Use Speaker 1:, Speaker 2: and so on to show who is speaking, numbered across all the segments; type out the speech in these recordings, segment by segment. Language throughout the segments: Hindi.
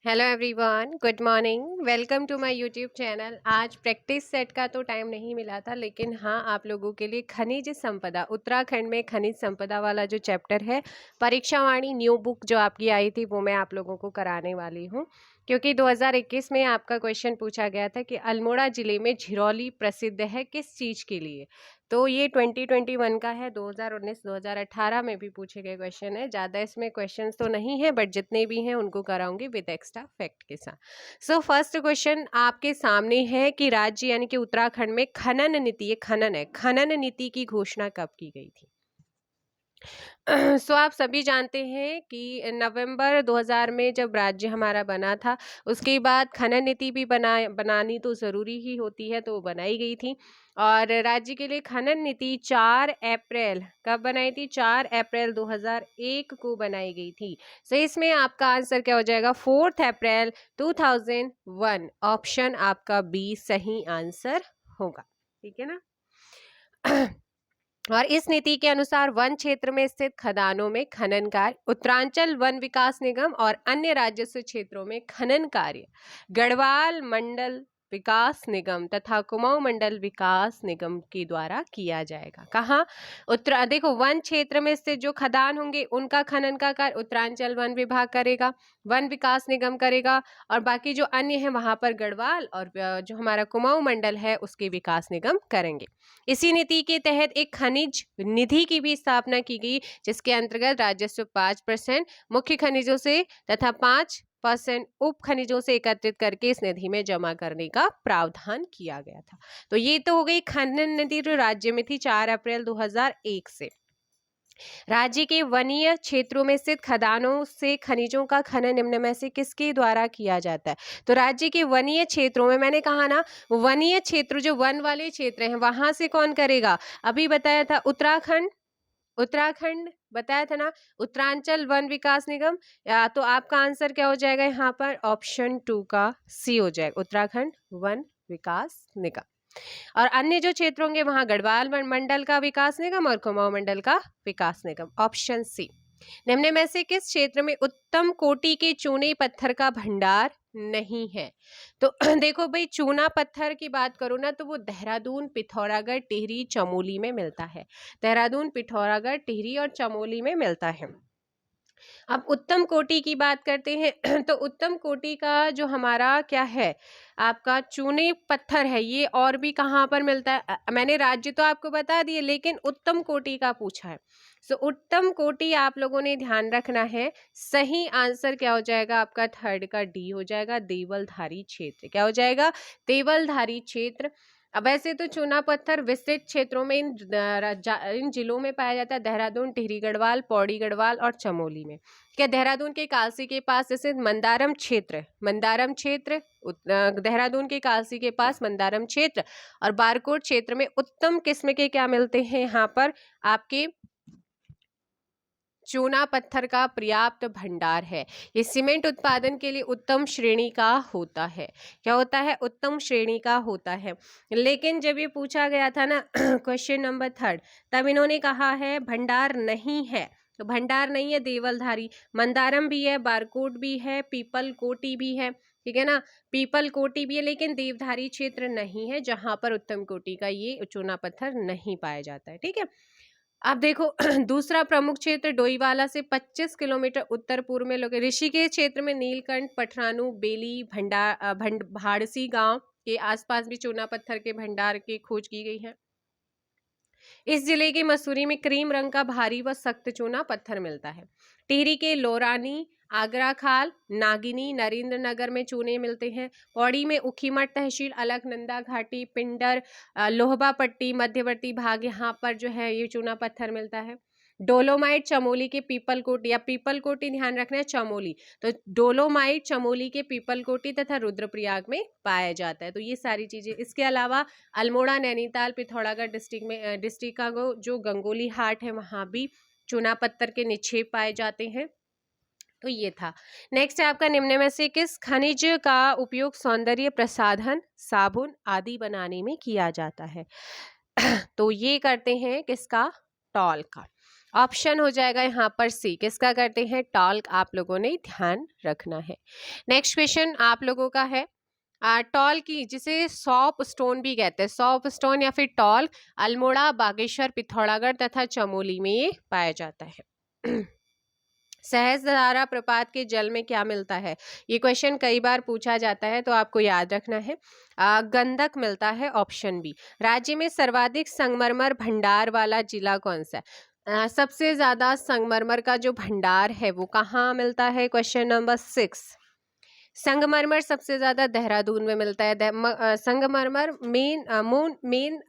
Speaker 1: Hello everyone, good morning. Welcome to my YouTube channel. आज प्रैक्टिस सेट का तो टाइम नहीं मिला था, लेकिन हाँ, आप लोगों के लिए खनिज संपदा, उत्तराखंड में खनिज संपदा वाला जो चैप्टर है, परीक्षावाणी न्यू बुक जो आपकी आई थी, वो मैं आप लोगों को कराने वाली हूँ। क्योंकि 2021 में आपका क्वेश्चन पूछा गया था कि अल्मोड़ा जिले में झिरौली प्रसिद्ध है किस चीज़ के लिए। तो ये 2021 का है, 2019-2018 में भी पूछे गए क्वेश्चन है। ज़्यादा इसमें क्वेश्चंस तो नहीं है, बट जितने भी हैं उनको कराऊंगी विद एक्स्ट्रा फैक्ट के साथ। सो फर्स्ट क्वेश्चन आपके सामने है कि राज्य यानी कि उत्तराखंड में खनन नीति, ये खनन है, खनन नीति की घोषणा कब की गई थी। सो आप सभी जानते हैं कि नवंबर 2000 में जब राज्य हमारा बना था, उसके बाद खनन नीति भी बनानी तो ज़रूरी ही होती है, तो वो बनाई गई थी। और राज्य के लिए खनन नीति 4 अप्रैल कब बनाई थी, 4 अप्रैल 2001 को बनाई गई थी। सो इसमें आपका आंसर क्या हो जाएगा, 4 अप्रैल 2001। ऑप्शन आपका बी सही आंसर होगा, ठीक है ना। और इस नीति के अनुसार वन क्षेत्र में स्थित खदानों में खनन कार्य, उत्तरांचल वन विकास निगम और अन्य राजस्व क्षेत्रों में खनन कार्य गढ़वाल मंडल विकास निगम तथा कुमाऊं मंडल विकास निगम के द्वारा किया जाएगा। कहाँ, उत्तर देखो, वन क्षेत्र में स्थित जो खदान होंगे उनका खनन का कार्य उत्तरांचल वन विभाग करेगा, वन विकास निगम करेगा, और बाकी जो अन्य है वहां पर गढ़वाल और जो हमारा कुमाऊं मंडल है उसके विकास निगम करेंगे। इसी नीति के तहत एक खनिज निधि की भी स्थापना की गई, जिसके अंतर्गत राजस्व 5% मुख्य खनिजों से तथा 5% उप खनिजों से एकत्रित करके इस निधि में जमा करने का प्रावधान किया गया था। तो ये तो हो गई खनन निधि जो राज्य में थी 4 अप्रैल 2001 से। राज्य के वनीय क्षेत्रों में स्थित खदानों से खनिजों का खनन निम्न में से किसके द्वारा किया जाता है। तो राज्य के वनीय क्षेत्रों में, मैंने कहा ना, वनीय क्षेत्र जो वन वाले क्षेत्र हैं वहां से कौन करेगा, अभी बताया था उत्तराखंड, उत्तराखंड बताया था ना, उत्तरांचल वन विकास निगम। या तो आपका आंसर क्या हो जाएगा यहाँ पर, ऑप्शन 2 का सी हो जाएगा, उत्तराखंड वन विकास निगम। और अन्य जो क्षेत्र होंगे वहां गढ़वाल मंडल का विकास निगम और कुमाऊं मंडल का विकास निगम, ऑप्शन सी। निम्न में से किस क्षेत्र में उत्तम कोटि के चूने पत्थर का भंडार नहीं है। तो देखो भाई, चूना पत्थर की बात करो ना, तो वो देहरादून, पिथौरागढ़, टिहरी, चमोली में मिलता है। देहरादून, पिथौरागढ़, टिहरी और चमोली में मिलता है। अब उत्तम कोटि की बात करते हैं तो उत्तम कोटि का जो हमारा क्या है, आपका चूने पत्थर है, ये और भी कहाँ पर मिलता है। मैंने राज्य तो आपको बता दिए, लेकिन उत्तम कोटि का पूछा है। सो उत्तम कोटि आप लोगों ने ध्यान रखना है। सही आंसर क्या हो जाएगा आपका, थर्ड का डी हो जाएगा, देवलधारी क्षेत्र। क्या हो जाएगा, देवलधारी क्षेत्र। अब वैसे तो चूना पत्थर विस्तृत क्षेत्रों में इन जिलों में पाया जाता है, देहरादून, टिहरी गढ़वाल, पौड़ी गढ़वाल और चमोली में। क्या देहरादून के कालसी के पास जैसे मंदारम क्षेत्र, मंदारम क्षेत्र, देहरादून के कालसी के पास मंदारम क्षेत्र और बारकोट क्षेत्र में उत्तम किस्म के क्या मिलते हैं, यहाँ पर आपके चूना पत्थर का पर्याप्त भंडार है। ये सीमेंट उत्पादन के लिए उत्तम श्रेणी का होता है। क्या होता है, उत्तम श्रेणी का होता है। लेकिन जब ये पूछा गया था ना क्वेश्चन नंबर 3, तब इन्होंने कहा है भंडार नहीं है। तो भंडार नहीं है, देवलधारी, मंदारम भी है, बारकोट भी है, पीपल कोटी भी है, ठीक है ना, पीपल कोटी भी है, लेकिन देवधारी क्षेत्र नहीं है, जहां पर उत्तम कोटि का ये चूना पत्थर नहीं पाया जाता है, ठीक है। अब देखो दूसरा प्रमुख क्षेत्र डोईवाला से 25 किलोमीटर उत्तर पूर्व में लोग ऋषिकेश क्षेत्र में नीलकंठ, पठरानु, बेली, भाड़सी गांव के आसपास भी चूना पत्थर के भंडार की खोज की गई है। इस जिले के मसूरी में क्रीम रंग का भारी व सख्त चूना पत्थर मिलता है। टिहरी के लोरानी, आगरा खाल, नागिनी, नरेंद्र नगर में चूने मिलते हैं। पौड़ी में उखीमठ तहसील, अलकनंदा घाटी, पिंडर, लोहबा पट्टी मध्यवर्ती भाग, यहाँ पर जो है ये चूना पत्थर मिलता है। डोलोमाइट चमोली के पीपलकोटी, या पीपलकोटी ध्यान रखना है, चमोली, तो डोलोमाइट चमोली के पीपलकोटी तथा रुद्रप्रयाग में पाया जाता है। तो ये सारी चीजें, इसके अलावा अल्मोड़ा, नैनीताल, पिथौरागढ़ डिस्ट्रिक्ट का जो गंगोली हाट है वहां भी चूना पत्थर के निक्षेप पाए जाते हैं। तो ये था। नेक्स्ट है आपका, निम्न में से किस खनिज का उपयोग सौंदर्य प्रसाधन, साबुन आदि बनाने में किया जाता है। तो ये करते हैं किसका, टॉल का। ऑप्शन हो जाएगा यहाँ पर सी, किसका करते हैं, टॉल्क, आप लोगों ने ध्यान रखना है। नेक्स्ट क्वेश्चन आप लोगों का है, टॉल की जिसे सौप स्टोन भी कहते हैं, सौप स्टोन या फिर टॉल अल्मोड़ा, बागेश्वर, पिथौरागढ़ तथा चमोली में ये पाया जाता है। सहस्त्रधारा प्रपात के जल में क्या मिलता है, ये क्वेश्चन कई बार पूछा जाता है तो आपको याद रखना है। गंधक मिलता है, ऑप्शन बी। राज्य में सर्वाधिक संगमरमर भंडार वाला जिला कौन सा है, सबसे ज्यादा संगमरमर का जो भंडार है वो कहाँ मिलता है, क्वेश्चन नंबर 6। संगमरमर सबसे ज्यादा देहरादून में मिलता है। संगमरमर मेन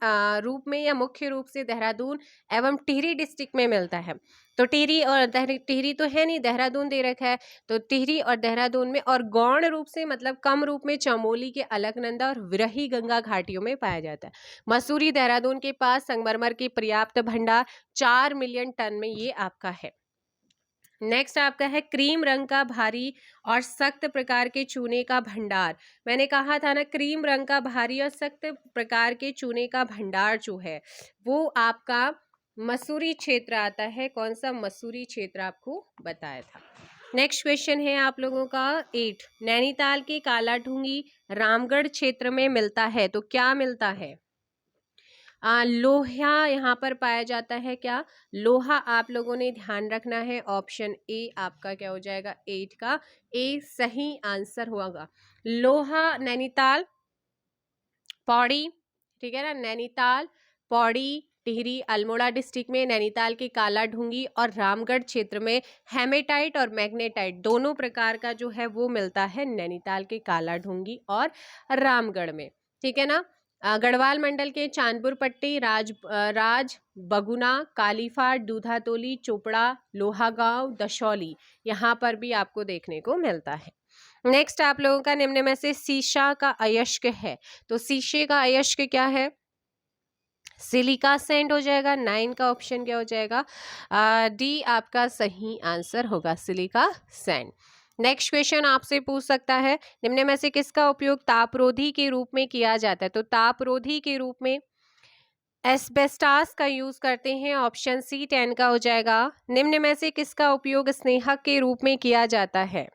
Speaker 1: रूप में या मुख्य रूप से देहरादून एवं टिहरी डिस्ट्रिक्ट में मिलता है। तो टिहरी और टिहरी तो है नहीं, देहरादून दे रखा है, तो टिहरी और देहरादून में, और गौण रूप से मतलब कम रूप में चमोली के अलकनंदा और विरही गंगा घाटियों में पाया जाता है। मसूरी देहरादून के पास संगमरमर के पर्याप्त भंडार 4 मिलियन टन में ये आपका है। नेक्स्ट आपका है क्रीम रंग का भारी और सख्त प्रकार के चूने का भंडार। मैंने कहा था ना, क्रीम रंग का भारी और सख्त प्रकार के चूने का भंडार जो है वो आपका मसूरी क्षेत्र आता है। कौन सा, मसूरी क्षेत्र आपको बताया था। नेक्स्ट क्वेश्चन है आप लोगों का 8, नैनीताल के कालाढूंगी रामगढ़ क्षेत्र में मिलता है, तो क्या मिलता है, लोहा यहाँ पर पाया जाता है। क्या, लोहा, आप लोगों ने ध्यान रखना है। ऑप्शन ए आपका क्या हो जाएगा, 8 का ए सही आंसर होगा। लोहा नैनीताल, पौड़ी, ठीक है ना, नैनीताल, पौड़ी, टिहरी, अल्मोड़ा डिस्ट्रिक्ट में नैनीताल के कालाढूंगी और रामगढ़ क्षेत्र में हेमेटाइट और मैग्नेटाइट दोनों प्रकार का जो है वो मिलता है नैनीताल के कालाढूंगी और रामगढ़ में, ठीक है ना। गढ़वाल मंडल के चांदपुर पट्टी, राज बगुना, कालीफाट, दूधातोली, चोपड़ा, लोहागांव, दशौली, यहाँ पर भी आपको देखने को मिलता है। नेक्स्ट आप लोगों का निम्न में से सीसा का अयस्क है, तो शीशे का अयस्क क्या है, सिलिका सैंड हो जाएगा। 9 का ऑप्शन क्या हो जाएगा, डी आपका सही आंसर होगा, सिलिका सैंड। नेक्स्ट क्वेश्चन आपसे पूछ सकता है, निम्न में से किसका उपयोग तापरोधी के रूप में किया जाता है, तो तापरोधी के रूप में एस्बेस्टास का यूज करते हैं। ऑप्शन सी 10 का हो जाएगा। निम्न में से किसका उपयोग स्नेहक के रूप में किया जाता है,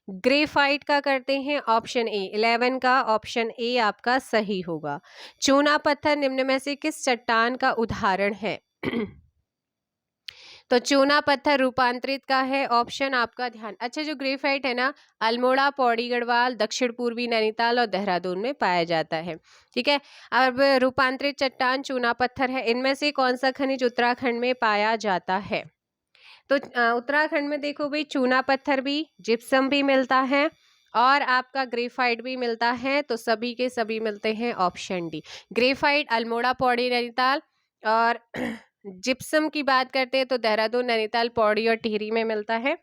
Speaker 1: ग्रेफाइट का करते हैं। ऑप्शन ए 11 का ऑप्शन ए आपका सही होगा। चूना पत्थर निम्न में से किस चट्टान का उदाहरण है, तो चूना पत्थर रूपांतरित का है। ऑप्शन आपका ध्यान, अच्छा जो ग्रेफाइट है ना, अल्मोड़ा, पौड़ी गढ़वाल, दक्षिण पूर्वी नैनीताल और देहरादून में पाया जाता है, ठीक है। अब रूपांतरित चट्टान चूना पत्थर है, इनमें से कौन सा खनिज उत्तराखंड में पाया जाता है, तो उत्तराखंड में देखो भाई चूना पत्थर भी, जिप्सम भी मिलता है और आपका ग्रेफाइट भी मिलता है, तो सभी के सभी मिलते हैं। Option D, graphite Almora, Pauri, Nainital, और जिप्सम की बात करते हैं तो देहरादून, नैनीताल, पौड़ी और टिहरी में मिलता है।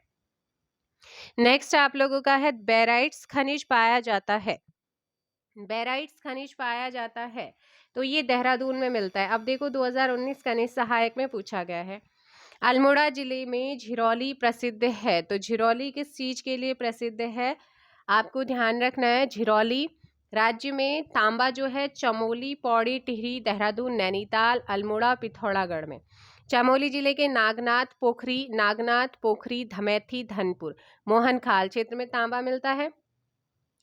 Speaker 1: नेक्स्ट आप लोगों का है बेराइट्स खनिज पाया जाता है, बेराइट्स खनिज पाया जाता है, तो ये देहरादून में मिलता है। अब देखो 2019 खनिज सहायक में पूछा गया है, अल्मोड़ा जिले में झिरौली प्रसिद्ध है, तो झिरौली किस चीज के लिए प्रसिद्ध है, आपको ध्यान रखना है। झिरौली राज्य में तांबा जो है चमोली, पौड़ी, टिहरी, देहरादून, नैनीताल, अल्मोड़ा, पिथौरागढ़ में। चमोली जिले के नागनाथ पोखरी, धमेथी, धनपुर, मोहनखाल क्षेत्र में तांबा मिलता है।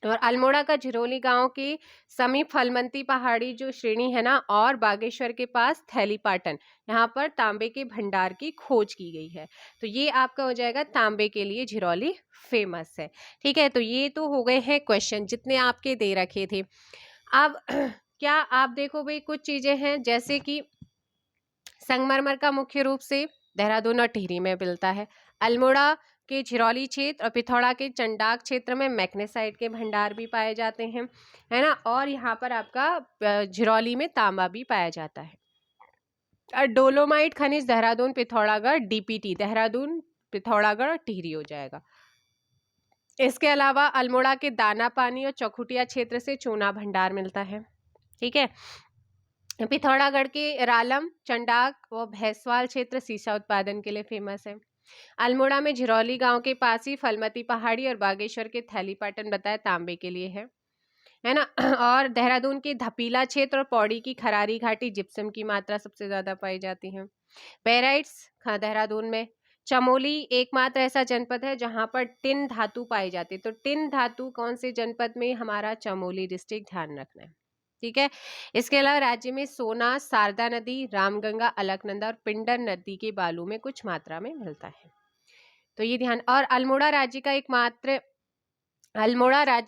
Speaker 1: और अल्मोड़ा का झिरोली गांव के समीप फलमंती पहाड़ी जो श्रेणी है ना, और बागेश्वर के पास थैलीपाटन, यहाँ पर तांबे के भंडार की खोज की गई है, तो ये आपका हो जाएगा तांबे के लिए झिरौली फेमस है, ठीक है। तो ये तो हो गए हैं क्वेश्चन जितने आपके दे रखे थे। अब क्या आप देखो भाई कुछ चीजें हैं, जैसे कि संगमरमर का मुख्य रूप से देहरादून और टिहरी में मिलता है, अल्मोड़ा के झिरौली क्षेत्र और पिथौरा के चंडाक क्षेत्र में मैग्नेसाइट के भंडार भी पाए जाते हैं, है ना, और यहाँ पर आपका झिरौली में तांबा भी पाया जाता है। और डोलोमाइट खनिज देहरादून, पिथौरागढ़, डीपीटी देहरादून, पिथौरागढ़ और टिहरी हो जाएगा। इसके अलावा अल्मोड़ा के दाना पानी और चौखुटिया क्षेत्र से चूना भंडार मिलता है, ठीक है। पिथौरागढ़ के रालम, चंडाक और भैंसवाल क्षेत्र सीसा उत्पादन के लिए फेमस है। अल्मोड़ा में झिरौली गांव के पास ही फलमती पहाड़ी और बागेश्वर के थैलीपाटन बताया तांबे के लिए है ना। और देहरादून के धपीला क्षेत्र और पौड़ी की खरारी घाटी जिप्सम की मात्रा सबसे ज्यादा पाई जाती है। बहराइच देहरादून में। चमोली एकमात्र ऐसा जनपद है जहां पर टिन धातु पाई जाती है। तो टिन धातु कौन से जनपद में? हमारा चमोली डिस्ट्रिक्ट, ध्यान रखना है। ठीक है। इसके अलावा राज्य में सोना, शारदा नदी, रामगंगा, अलकनंदा और पिंडर नदी के बालू में कुछ मात्रा में मिलता है। तो ये ध्यान। और अल्मोड़ा राज्य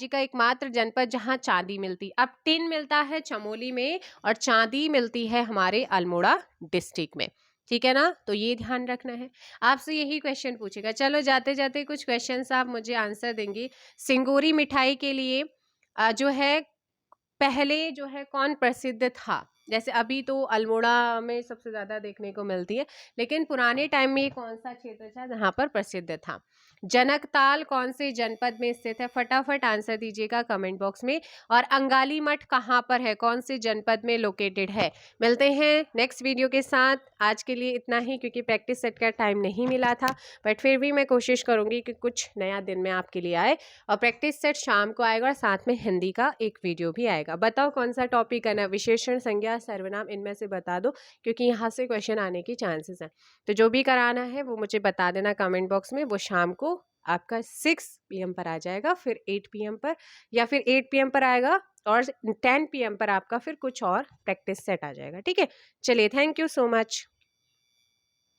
Speaker 1: का एकमात्र जनपद जहां चांदी मिलती। अब टिन मिलता है चमोली में और चांदी मिलती है हमारे अल्मोड़ा डिस्ट्रिक्ट में। ठीक है ना, तो ये ध्यान रखना है। आपसे यही क्वेश्चन पूछेगा। चलो जाते जाते कुछ क्वेश्चंस आप मुझे आंसर देंगे। सिंगोरी मिठाई के लिए जो है पहले जो है कौन प्रसिद्ध था? जैसे अभी तो अल्मोड़ा में सबसे ज्यादा देखने को मिलती है, लेकिन पुराने टाइम में कौन सा क्षेत्र था जहां पर प्रसिद्ध था? जनकताल कौन से जनपद में स्थित है? फटाफट आंसर दीजिएगा कमेंट बॉक्स में। और अंगाली मठ कहाँ पर है, कौन से जनपद में लोकेटेड है? मिलते हैं नेक्स्ट वीडियो के साथ। आज के लिए इतना ही, क्योंकि प्रैक्टिस सेट का टाइम नहीं मिला था, बट फिर भी मैं कोशिश करूंगी कि कुछ नया दिन में आपके लिए आए। और प्रैक्टिस सेट शाम को आएगा और साथ में हिंदी का एक वीडियो भी आएगा। बताओ कौन सा टॉपिक करना है? विशेषण, संज्ञा, सर्वनाम, इनमें से बता दो, क्योंकि यहाँ से क्वेश्चन आने की चांसेस हैं। तो जो भी कराना है वो मुझे बता देना कमेंट बॉक्स में। वो शाम को आपका 6 PM पर आ जाएगा, फिर 8 PM पर, या फिर 8 PM पर आएगा और 10 PM पर आपका फिर कुछ और प्रैक्टिस सेट आ जाएगा। ठीक है, चलिए, थैंक यू सो मच।